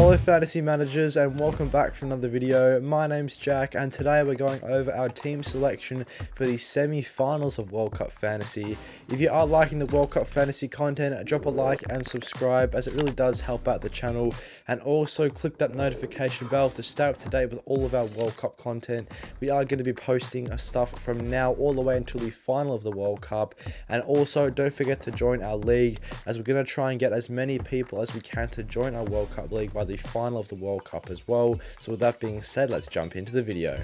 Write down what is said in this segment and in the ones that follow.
Hello fantasy managers, and welcome back for another video. My name's Jack, and today we're going over our team selection for the semi-finals of World Cup Fantasy. If you are liking the World Cup Fantasy content, drop a like and subscribe, as it really does help out the channel, and also click that notification bell to stay up to date with all of our World Cup content. We are going to be posting stuff from now all the way until the final of the World Cup, and also don't forget to join our league, as we're going to try and get as many people as we can to join our World Cup league by the final of the World Cup as well. So with that being said, let's jump into the video.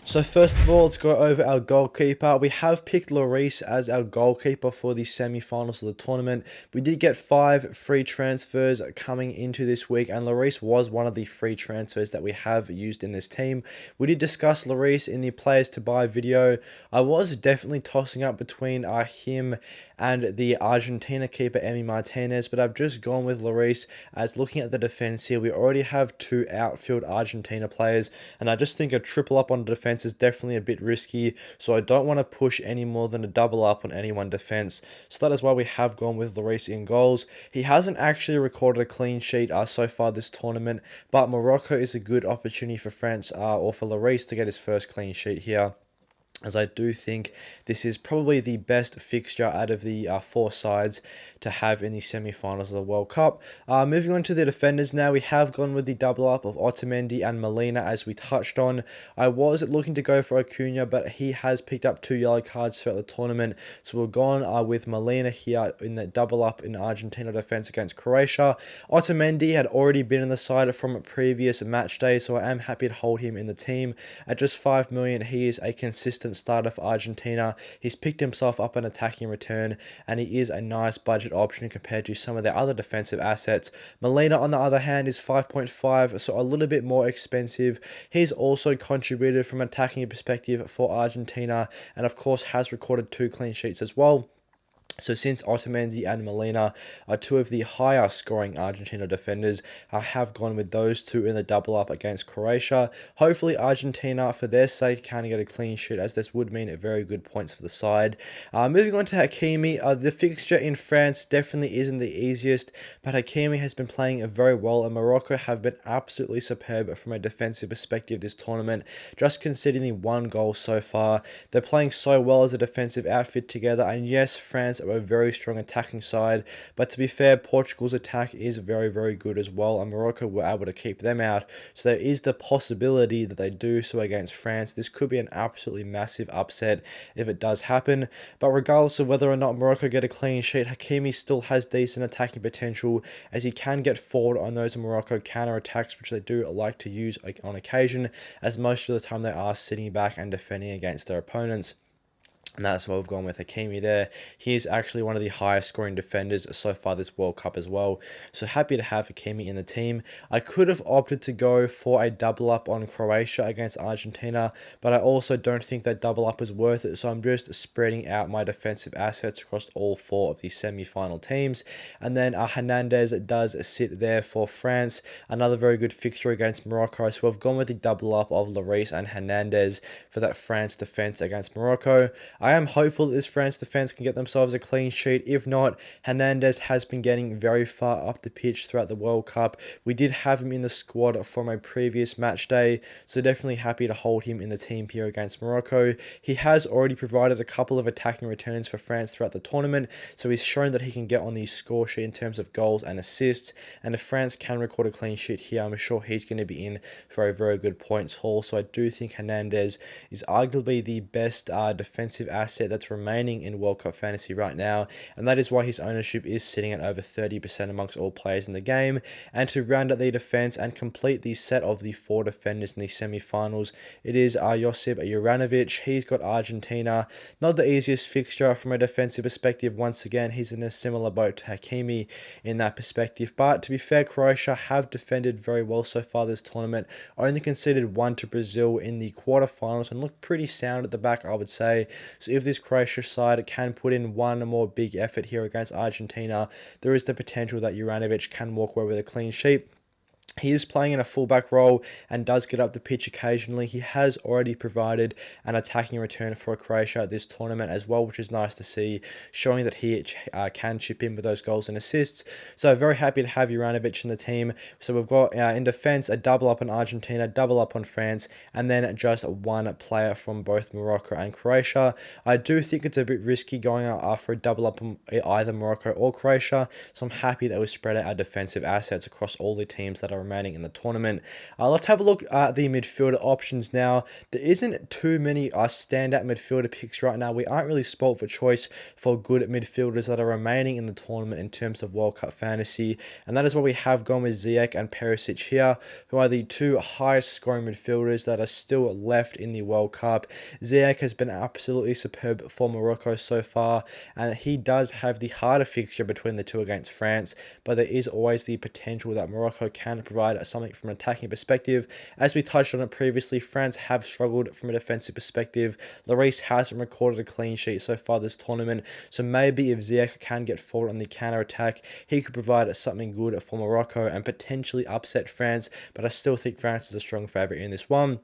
So first of all, let's go over our goalkeeper. We have picked Lloris as our goalkeeper for the semi-finals of the tournament. We did get 5 free transfers coming into this week, and Lloris was one of the free transfers that we have used in this team. We did discuss Lloris in the players to buy video. I was definitely tossing up between him and the Argentina keeper Emi Martinez, but I've just gone with Lloris, as looking at the defense here, we already have 2 outfield Argentina players, and I just think a triple up on defense is definitely a bit risky, so I don't want to push any more than a double up on any one defense. So that is why we have gone with Lloris in goals. He hasn't actually recorded a clean sheet so far this tournament, but Morocco is a good opportunity for France or for Lloris to get his first clean sheet here, as I do think this is probably the best fixture out of the 4 sides to have in the semi-finals of the World Cup. Moving on to the defenders now, we have gone with the double up of Otamendi and Molina, as we touched on. I was looking to go for Acuna, but he has picked up 2 yellow cards throughout the tournament, so we're gone with Molina here in the double up in Argentina defense against Croatia. Otamendi had already been in the side from a previous match day, so I am happy to hold him in the team. At just 5 million, he is a consistent starter for Argentina. He's picked himself up an attacking return, and he is a nice budget option compared to some of their other defensive assets. Molina, on the other hand, is 5.5, so a little bit more expensive. He's also contributed from an attacking perspective for Argentina, and of course has recorded 2 clean sheets as well. So since Otamendi and Molina are 2 of the higher scoring Argentina defenders, I have gone with those 2 in the double up against Croatia. Hopefully Argentina, for their sake, can get a clean sheet, as this would mean very good points for the side. Moving on to Hakimi, the fixture in France definitely isn't the easiest, but Hakimi has been playing very well, and Morocco have been absolutely superb from a defensive perspective this tournament, just conceding the 1 goal so far. They're playing so well as a defensive outfit together, and yes, France are a very strong attacking side, but to be fair, Portugal's attack is very good as well, and Morocco were able to keep them out, so there is the possibility that they do so against France. This could be an absolutely massive upset if it does happen, but regardless of whether or not Morocco get a clean sheet, Hakimi still has decent attacking potential, as he can get forward on those Morocco counter attacks, which they do like to use on occasion, as most of the time they are sitting back and defending against their opponents. And that's why we've gone with Hakimi there. He is actually one of the highest scoring defenders so far this World Cup as well. So happy to have Hakimi in the team. I could have opted to go for a double up on Croatia against Argentina, but I also don't think that double up is worth it. So I'm just spreading out my defensive assets across all 4 of the semi-final teams. And then Hernandez does sit there for France. Another very good fixture against Morocco. So we've gone with the double up of Lloris and Hernandez for that France defense against Morocco. I am hopeful that this France defense can get themselves a clean sheet. If not, Hernandez has been getting very far up the pitch throughout the World Cup. We did have him in the squad from a previous match day, so definitely happy to hold him in the team here against Morocco. He has already provided a couple of attacking returns for France throughout the tournament, so he's shown that he can get on the score sheet in terms of goals and assists, and if France can record a clean sheet here, I'm sure he's going to be in for a very good points haul. So I do think Hernandez is arguably the best defensive asset that's remaining in World Cup Fantasy right now, and that is why his ownership is sitting at over 30% amongst all players in the game. And to round out the defense and complete the set of the 4 defenders in the semi-finals, it is Josip Juranovic. He's got Argentina, not the easiest fixture from a defensive perspective. Once again, he's in a similar boat to Hakimi in that perspective, but to be fair, Croatia have defended very well so far this tournament. Only conceded 1 to Brazil in the quarterfinals and looked pretty sound at the back, I would say. So if this Croatia side can put in one more big effort here against Argentina, there is the potential that Juranovic can walk away with a clean sheet. He is playing in a fullback role and does get up the pitch occasionally. He has already provided an attacking return for Croatia at this tournament as well, which is nice to see, showing that he can chip in with those goals and assists. So very happy to have Juranovic in the team. So we've got in defence a double up on Argentina, double up on France, and then just one player from both Morocco and Croatia. I do think it's a bit risky going out for a double up on either Morocco or Croatia, so I'm happy that we spread out our defensive assets across all the teams that are remaining in the tournament. Let's have a look at the midfielder options now. There isn't too many standout midfielder picks right now. We aren't really spoilt for choice for good midfielders that are remaining in the tournament in terms of World Cup fantasy, and that is why we have gone with Ziyech and Perisic here, who are the two highest scoring midfielders that are still left in the World Cup. Ziyech has been absolutely superb for Morocco so far, and he does have the harder fixture between the two against France, but there is always the potential that Morocco can provide something from an attacking perspective. As we touched on it previously, France have struggled from a defensive perspective. Lloris hasn't recorded a clean sheet so far this tournament, so maybe if Ziyech can get forward on the counter-attack, he could provide something good for Morocco and potentially upset France, but I still think France is a strong favourite in this one.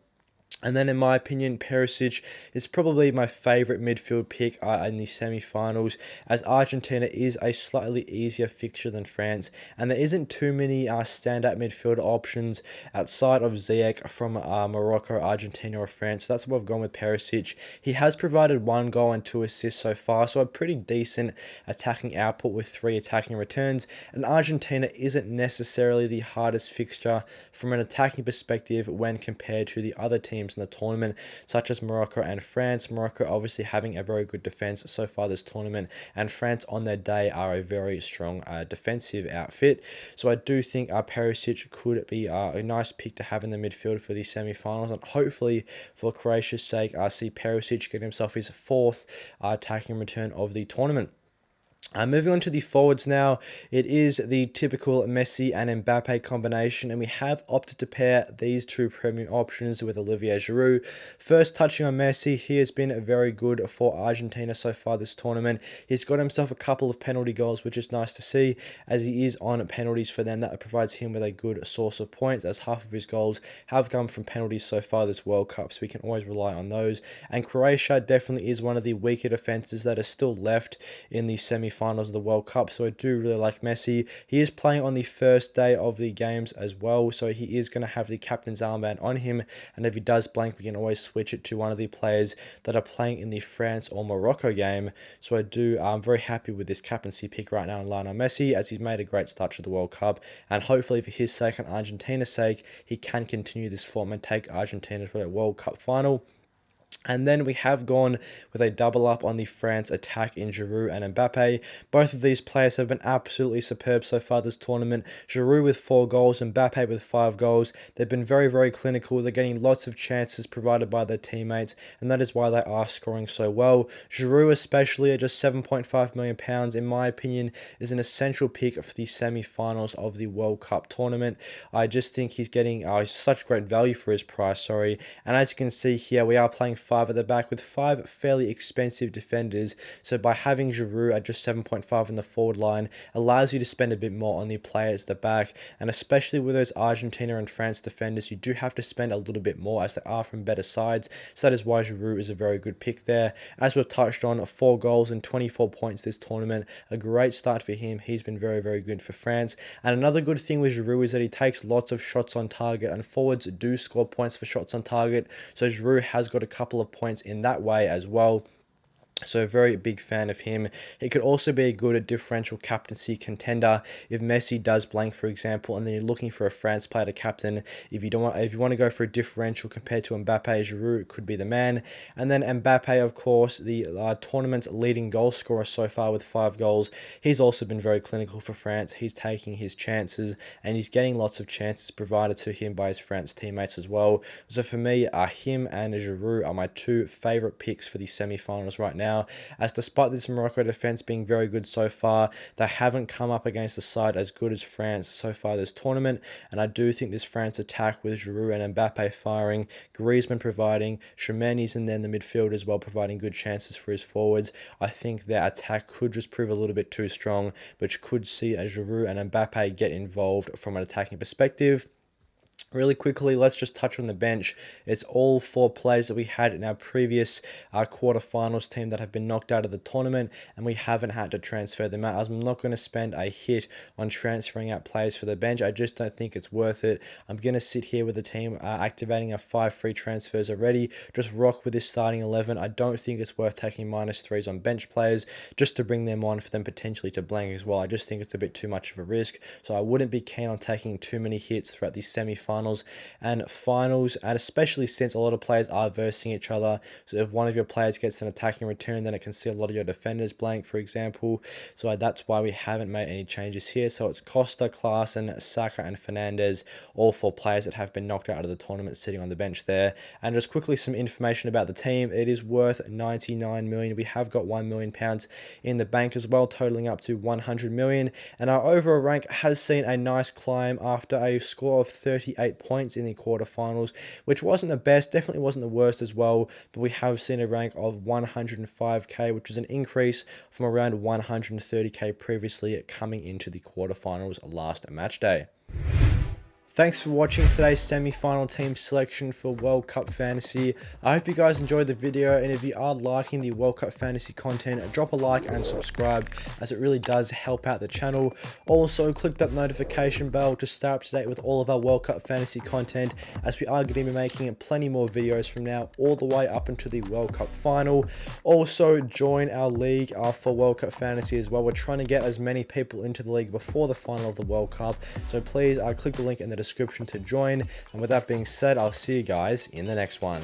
And then, in my opinion, Perisic is probably my favourite midfield pick in the semi-finals, as Argentina is a slightly easier fixture than France, and there isn't too many standout midfielder options outside of Ziyech from Morocco, Argentina, or France. So that's why I've gone with Perisic. He has provided 1 goal and 2 assists so far, so a pretty decent attacking output with 3 attacking returns. And Argentina isn't necessarily the hardest fixture from an attacking perspective when compared to the other teams in the tournament, such as Morocco and France. Morocco obviously having a very good defense so far this tournament, and France on their day are a very strong defensive outfit. So I do think Perisic could be a nice pick to have in the midfield for the semi-finals, and hopefully for Croatia's sake, I see Perisic get himself his 4th attacking return of the tournament. Moving on to the forwards now, it is the typical Messi and Mbappe combination, and we have opted to pair these two premium options with Olivier Giroud. First, touching on Messi, he has been very good for Argentina so far this tournament. He's got himself a couple of penalty goals, which is nice to see, as he is on penalties for them. That provides him with a good source of points, as half of his goals have come from penalties so far this World Cup, so we can always rely on those. And Croatia definitely is one of the weaker defenses that are still left in the semi-finals of the World Cup, so I do really like Messi. He is playing on the first day of the games as well, so he is going to have the captain's armband on him, and if he does blank, we can always switch it to one of the players that are playing in the France or Morocco game. So I'm very happy with this captaincy pick right now in Lionel Messi, as he's made a great start to the World Cup, and hopefully for his sake and Argentina's sake, he can continue this form and take Argentina to a World Cup final. And then we have gone with a double up on the France attack in Giroud and Mbappe. Both of these players have been absolutely superb so far this tournament. Giroud with 4 goals, Mbappe with 5 goals. They've been very, very clinical. They're getting lots of chances provided by their teammates, and that is why they are scoring so well. Giroud, especially at just £7.5 million, in my opinion, is an essential pick for the semi-finals of the World Cup tournament. I just think he's getting such great value for his price, and as you can see here, we are playing 5 at the back with 5 fairly expensive defenders. So by having Giroud at just 7.5 in the forward line allows you to spend a bit more on the players at the back, and especially with those Argentina and France defenders, you do have to spend a little bit more as they are from better sides. So that is why Giroud is a very good pick there. As we've touched on, 4 goals and 24 points this tournament, a great start for him. He's been very, very good for France. And another good thing with Giroud is that he takes lots of shots on target, and forwards do score points for shots on target. So Giroud has got a couple of points in that way as well. So a very big fan of him. He could also be a good differential captaincy contender if Messi does blank, for example, and then you're looking for a France player to captain. If you want to go for a differential compared to Mbappe, Giroud could be the man. And then Mbappe, of course, the tournament's leading goal scorer so far with 5 goals. He's also been very clinical for France. He's taking his chances, and he's getting lots of chances provided to him by his France teammates as well. So for me, him and Giroud are my 2 favourite picks for the semi-finals right now. now, as despite this Morocco defense being very good so far, they haven't come up against a side as good as France so far this tournament, and I do think this France attack with Giroud and Mbappe firing, Griezmann providing, Tchouameni's in there in the midfield as well, providing good chances for his forwards, I think their attack could just prove a little bit too strong, which could see a Giroud and Mbappe get involved from an attacking perspective. Really quickly, let's just touch on the bench. It's all 4 players that we had in our previous quarterfinals team that have been knocked out of the tournament, and we haven't had to transfer them out, as I'm not going to spend a hit on transferring out players for the bench. I just don't think it's worth it. I'm going to sit here with the team activating our 5 free transfers already. Just rock with this starting 11. I don't think it's worth taking -3s on bench players just to bring them on for them potentially to blank as well. I just think it's a bit too much of a risk, so I wouldn't be keen on taking too many hits throughout these semi-finals and finals, and especially since a lot of players are versing each other. So if one of your players gets an attacking return, then it can see a lot of your defenders blank, for example. So that's why we haven't made any changes here. So it's Costa, Klaassen, Saka and Fernandes, all 4 players that have been knocked out of the tournament sitting on the bench there. And just quickly some information about the team. It is worth 99 million. We have got £1 million in the bank as well, totaling up to 100 million. And our overall rank has seen a nice climb after a score of 38 points in the quarterfinals, which wasn't the best, definitely wasn't the worst as well, but we have seen a rank of 105k, which is an increase from around 130k previously coming into the quarterfinals last match day. Thanks for watching today's semi-final team selection for World Cup Fantasy. I hope you guys enjoyed the video, and if you are liking the World Cup Fantasy content, drop a like and subscribe, as it really does help out the channel. Also, click that notification bell to stay up to date with all of our World Cup Fantasy content, as we are going to be making plenty more videos from now all the way up into the World Cup final. Also, join our league for World Cup Fantasy as well. We're trying to get as many people into the league before the final of the World Cup, so please click the link in the description to join. And with that being said, I'll see you guys in the next one.